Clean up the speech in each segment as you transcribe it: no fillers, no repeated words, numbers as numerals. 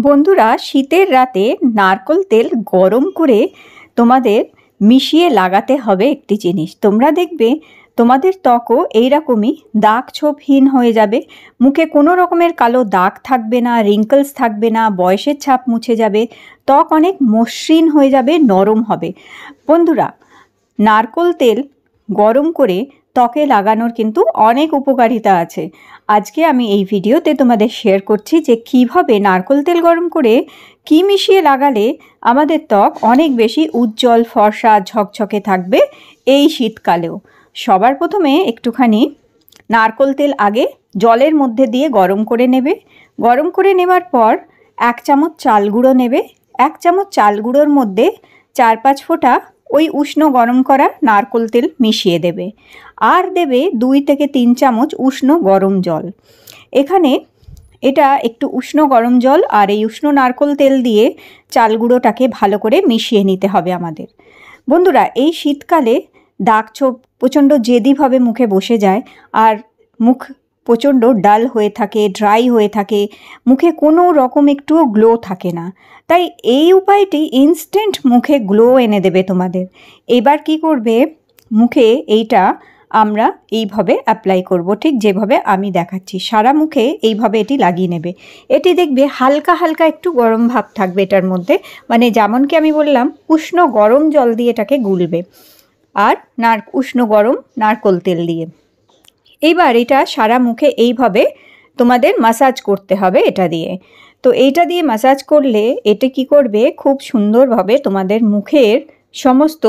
বন্ধুরা, শীতের রাতে নারকেল তেল গরম করে তোমাদের মিশিয়ে লাগাতে হবে একটি জিনিস। তোমরা দেখবে তোমাদের ত্বকও এইরকমই দাগ ছোপহীন হয়ে যাবে, মুখে কোনো রকমের কালো দাগ থাকবে না, রিঙ্কলস থাকবে না, বয়সের ছাপ মুছে যাবে, ত্বক অনেক মসৃণ হয়ে যাবে, নরম হবে। বন্ধুরা, নারকেল তেল গরম করে ত্বকে লাগানোর কিন্তু অনেক উপকারিতা আছে। আজকে আমি এই ভিডিওতে তোমাদের শেয়ার করছি যে কিভাবে নারকেল তেল গরম করে কি মিশিয়ে লাগালে আমাদের ত্বক অনেক বেশি উজ্জ্বল, ফর্সা, ঝকঝকে থাকবে এই শীতকালেও। সবার প্রথমে একটুখানি নারকেল তেল আগে জলের মধ্যে দিয়ে গরম করে নেবে। গরম করে নেবার পর 1 চামচ চাল গুঁড়ো নেবে। 1 চামচ চাল গুঁড়োর মধ্যে 4-5 ফোঁটা ওই উষ্ণ গরম করা নারকেল তেল মিশিয়ে দেবে। আর দেবে 2 থেকে 3 চামচ উষ্ণ গরম জল। এখানে এটা একটু উষ্ণ গরম জল আর এই উষ্ণ নারকেল তেল দিয়ে চাল গুঁড়োটাকে ভালো করে মিশিয়ে নিতে হবে আমাদের। বন্ধুরা, এই শীতকালে দাগ ছোপ প্রচণ্ড জেদিভাবে মুখে বসে যায় আর মুখ প্রচণ্ড ডাল হয়ে থাকে, ড্রাই হয়ে থাকে, মুখে কোনো রকম একটুও গ্লো থাকে না। তাই এই উপায়টি ইনস্ট্যান্ট মুখে গ্লো এনে দেবে তোমাদের। এবার কি করবে, মুখে এইটা আমরা এইভাবে অ্যাপ্লাই করব, ঠিক যেভাবে আমি দেখাচ্ছি। সারা মুখে এইভাবে এটি লাগিয়ে নেবে। এটি দেখবে হালকা হালকা একটু গরম ভাব থাকবে এটার মধ্যে, মানে যেমন কি আমি বললাম উষ্ণ গরম জল দিয়ে এটাকে গুলবে আর উষ্ণ গরম নারকেল তেল দিয়ে। এইবার এটা সারা মুখে এইভাবে তোমাদের মাসাজ করতে হবে এটা দিয়ে। তো এইটা দিয়ে মাসাজ করলে এটা কি করবে, খুব সুন্দরভাবে তোমাদের মুখের সমস্ত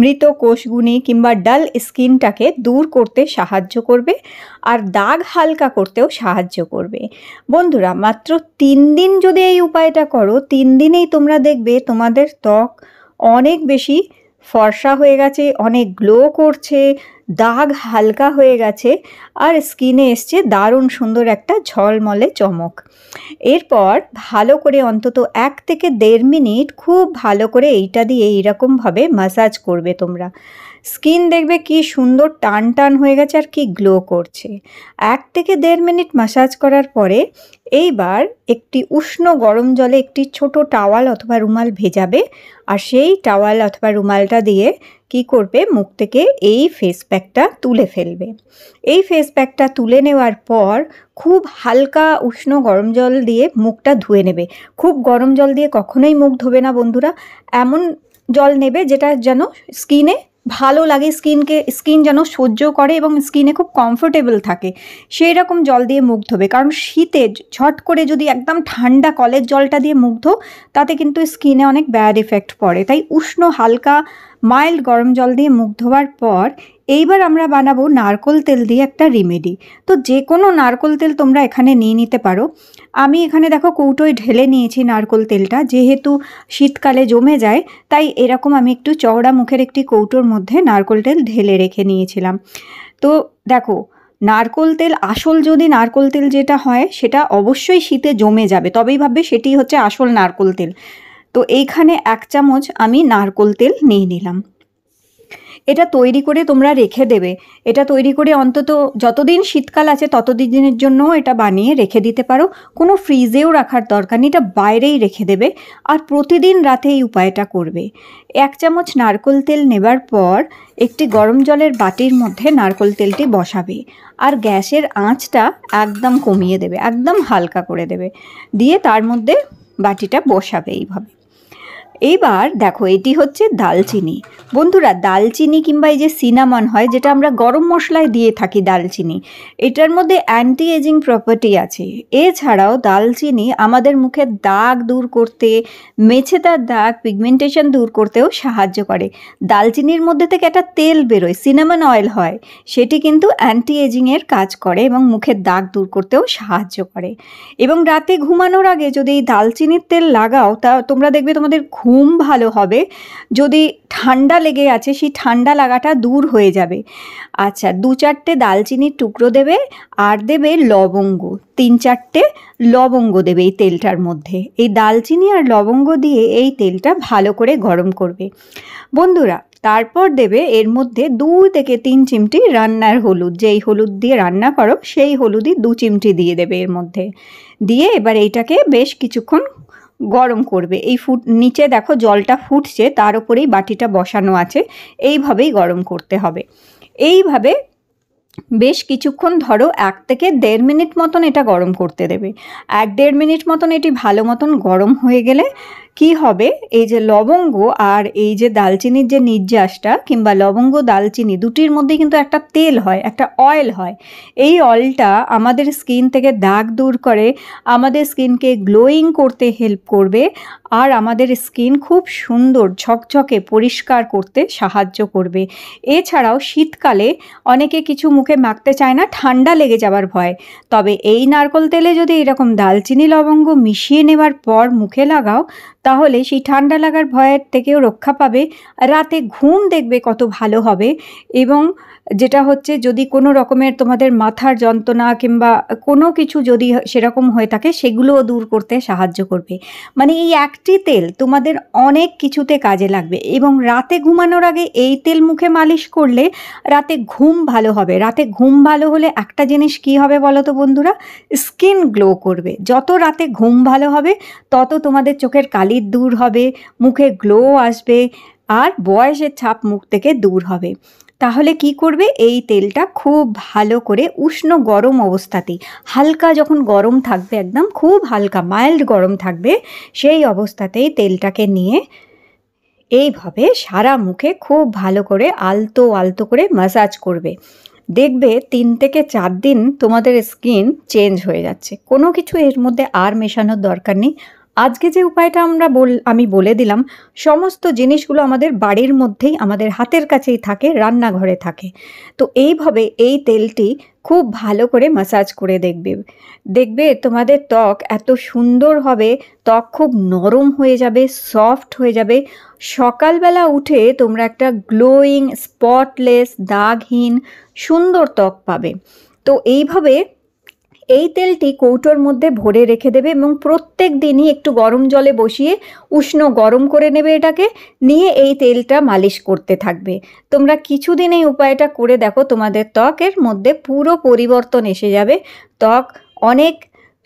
মৃত কোষগুনি কিংবা ডাল স্কিনটাকে দূর করতে সাহায্য করবে আর দাগ হালকা করতেও সাহায্য করবে। বন্ধুরা, মাত্র 3 দিন যদি এই উপায়টা করো, 3 দিনেই তোমরা দেখবে তোমাদের ত্বক অনেক বেশি ফর্সা হয়ে গেছে, অনেক গ্লো করছে, দাগ হালকা হয়ে গেছে আর স্কিনে এসছে দারুণ সুন্দর একটা ঝলমলে চমক। এরপর ভালো করে অন্তত 1 থেকে 1.5 মিনিট খুব ভালো করে এইটা দিয়ে এইরকমভাবে মাসাজ করবে তোমরা। স্কিন দেখবে কি সুন্দর টান টান হয়ে গেছে আর কি গ্লো করছে। 1 থেকে 1.5 মিনিট মাসাজ করার পরে এইবার একটি উষ্ণ গরম জলে একটি ছোট টাওয়াল অথবা রুমাল ভেজাবে আর সেই টাওয়াল অথবা রুমালটা দিয়ে কি করবে, মুখ থেকে এই ফেস প্যাকটা তুলে ফেলবে। এই ফেস প্যাকটা তুলে নেওয়ার পর খুব হালকা উষ্ণ গরম জল দিয়ে মুখটা ধুয়ে নেবে। খুব গরম জল দিয়ে কখনোই মুখ ধোবে না বন্ধুরা। এমন জল নেবে যেটা যেন স্কিনে ভালো লাগে, স্কিন যেন সহ্য করে এবং স্কিনে খুব কমফোর্টেবল থাকে, সেই রকম জল দিয়ে মুখ ধোবে। কারণ শীতে ঝট করে যদি একদম ঠান্ডা কলের জলটা দিয়ে মুখ ধো, তাতে কিন্তু স্কিনে অনেক ব্যাড এফেক্ট পড়ে। তাই উষ্ণ হালকা মাইল্ড গরম জল দিয়ে মুখ ধোয়ার পর এইবার আমরা বানাবো নারকেল তেল দিয়ে একটা রেমেডি। তো যে কোনো নারকেল তেল তোমরা এখানে নিয়ে নিতে পারো। আমি এখানে দেখো কৌটোয় ঢেলে নিয়েছি নারকেল তেলটা, যেহেতু শীতকালে জমে যায় তাই এরকম আমি একটু চওড়া মুখের একটি কৌটোর মধ্যে নারকেল তেল ঢেলে রেখে নিয়েছিলাম। তো দেখো, নারকেল তেল আসল যদি নারকেল তেল যেটা হয় সেটা অবশ্যই শীতে জমে যাবে, তবেই ভাববে সেটি হচ্ছে আসল নারকেল তেল। তো এইখানে 1 চামচ আমি নারকেল তেল নিয়ে নিলাম। এটা তৈরি করে তোমরা রেখে দেবে। এটা তৈরি করে অন্তত যতদিন শীতকাল আছে ততদিনের জন্য এটা বানিয়ে রেখে দিতে পারো। কোনো ফ্রিজেও রাখার দরকার নেই, এটা বাইরেই রেখে দেবে আর প্রতিদিন রাতে এই উপায়টা করবে। 1 চামচ নারকেল তেল নেবার পর একটি গরম জলের বাটির মধ্যে নারকেল তেলটি বসাবে আর গ্যাসের আঁচটা একদম কমিয়ে দেবে, একদম হালকা করে দেবে, দিয়ে তার মধ্যে বাটিটা বসাবে এইভাবে। এইবার দেখো, এটি হচ্ছে দালচিনি। বন্ধুরা, দালচিনি কিংবা এই যে সিনামন হয় যেটা আমরা গরম মশলায় দিয়ে থাকি দালচিনি, এটার মধ্যে অ্যান্টি এজিং প্রপার্টি আছে। এছাড়াও দালচিনি আমাদের মুখের দাগ দূর করতে, মেছেদার দাগ, পিগমেন্টেশন দূর করতেও সাহায্য করে। দালচিনির মধ্যে থেকে একটা তেল বেরোয়, সিনামন অয়েল হয়, সেটি কিন্তু অ্যান্টি এজিংয়ের কাজ করে এবং মুখের দাগ দূর করতেও সাহায্য করে। এবং রাতে ঘুমানোর আগে যদি এই দালচিনির তেল লাগাও তা তোমরা দেখবে তোমাদের ঘুম ভালো হবে। যদি ঠান্ডা লেগে আছে সেই ঠান্ডা লাগাটা দূর হয়ে যাবে। আচ্ছা, 2-4টে দালচিনির টুকরো দেবে আর দেবে লবঙ্গ, 3-4টে লবঙ্গ দেবে এই তেলটার মধ্যে। এই দালচিনি আর লবঙ্গ দিয়ে এই তেলটা ভালো করে গরম করবে বন্ধুরা। তারপর দেবে এর মধ্যে 2 থেকে 3 চিমটি রান্নার হলুদ, যেই হলুদ দিয়ে রান্না করো সেই হলুদই 2 চিমটি দিয়ে দেবে এর মধ্যে। দিয়ে এবার এইটাকে বেশ কিছুক্ষণ গরম করবে। এই নিচে দেখো জলটা ফুটছে, তার উপরেই বাটিটা বসানো আছে, এইভাবেই গরম করতে হবে। এইভাবে বেশ কিছুক্ষণ ধরো 1 থেকে 1.5 মিনিট মতন এটা গরম করতে দেবে। 1-1.5 মিনিট মতন এটি ভালো মতন গরম হয়ে গেলে কি হবে, এই যে লবঙ্গ আর এই যে দালচিনির যে নির্যাসটা, কিংবা লবঙ্গ দালচিনি দুটির মধ্যে কিন্তু একটা তেল হয়, একটা অয়েল হয়। এই অয়েলটা আমাদের স্কিন থেকে দাগ দূর করে, আমাদের স্কিনকে গ্লোয়িং করতে হেল্প করবে, আর আমাদের স্কিন খুব সুন্দর ঝকঝকে পরিষ্কার করতে সাহায্য করবে। এছাড়াও শীতকালে অনেকে কিছু মুখে মাখতে চায় না, ঠান্ডা লেগে যাবার ভয়। তবে এই নারকেল তেলে যদি এরকম দালচিনি লবঙ্গ মিশিয়ে নেওয়ার পর মুখে লাগাও, তাহলে সেই ঠান্ডা লাগার ভয়ের থেকেও রক্ষা পাবে। রাতে ঘুম দেখবে কত ভালো হবে। এবং যেটা হচ্ছে, যদি কোনো রকমের তোমাদের মাথার যন্ত্রণা কিংবা কোনো কিছু যদি সেরকম হয়ে থাকে, সেগুলোও দূর করতে সাহায্য করবে। মানে এই একটি তেল তোমাদের অনেক কিছুতে কাজে লাগবে। এবং রাতে ঘুমানোর আগে এই তেল মুখে মালিশ করলে রাতে ঘুম ভালো হবে। রাতে ঘুম ভালো হলে একটা জিনিস কি হবে বলো তো বন্ধুরা, স্কিন গ্লো করবে। যত রাতে ঘুম ভালো হবে তত তোমাদের চোখের কালি দূর হবে, মুখে গ্লো আসবে, আর বয়সের ছাপ মুখ থেকে দূর হবে। তাহলে কি করবে, এই তেলটা খুব ভালো করে উষ্ণ গরম অবস্থাতেই, হালকা যখন গরম থাকবে, একদম খুব হালকা মাইল্ড গরম থাকবে, সেই অবস্থাতেই তেলটাকে নিয়ে এইভাবে সারা মুখে খুব ভালো করে আলতো আলতো করে ম্যাসাজ করবে। দেখবে 3 থেকে 4 দিন তোমাদের স্কিন চেঞ্জ হয়ে যাচ্ছে। কোনো কিছু এর মধ্যে আর মেশানোর দরকার নেই। আজকে যে উপায়টা আমি বলে দিলাম, সমস্ত জিনিসগুলো আমাদের বাড়ির মধ্যেই, আমাদের হাতের কাছেই থাকে, রান্নাঘরে থাকে। তো এইভাবে এই তেলটি খুব ভালো করে ম্যাসাজ করে দেখবে তোমাদের ত্বক এত সুন্দর হবে, ত্বক খুব নরম হয়ে যাবে, সফট হয়ে যাবে। সকালবেলা উঠে তোমরা একটা গ্লোয়িং, স্পটলেস, দাগহীন সুন্দর ত্বক পাবে। তো এইভাবে এই তেলটি কৌটোর মধ্যে ভরে রেখে দেবে, এবং প্রত্যেক দিনই একটু গরম জলে বসিয়ে উষ্ণ গরম করে নেবে, এটাকে নিয়ে এই তেলটা মালিশ করতে থাকবে। তোমরা কিছুদিন এই উপায়টা করে দেখো, তোমাদের ত্বকের মধ্যে পুরো পরিবর্তন এসে যাবে। ত্বক অনেক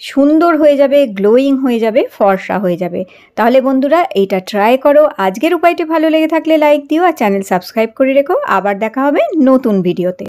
সুন্দর হয়ে যাবে, গ্লোয়িং হয়ে যাবে, ফর্সা হয়ে যাবে। তাহলে বন্ধুরা এইটা ট্রাই করো। আজকের উপায়টি ভালো লেগে থাকলে লাইক দিও, আর চ্যানেল সাবস্ক্রাইব করে রেখো। আবার দেখা হবে নতুন ভিডিওতে।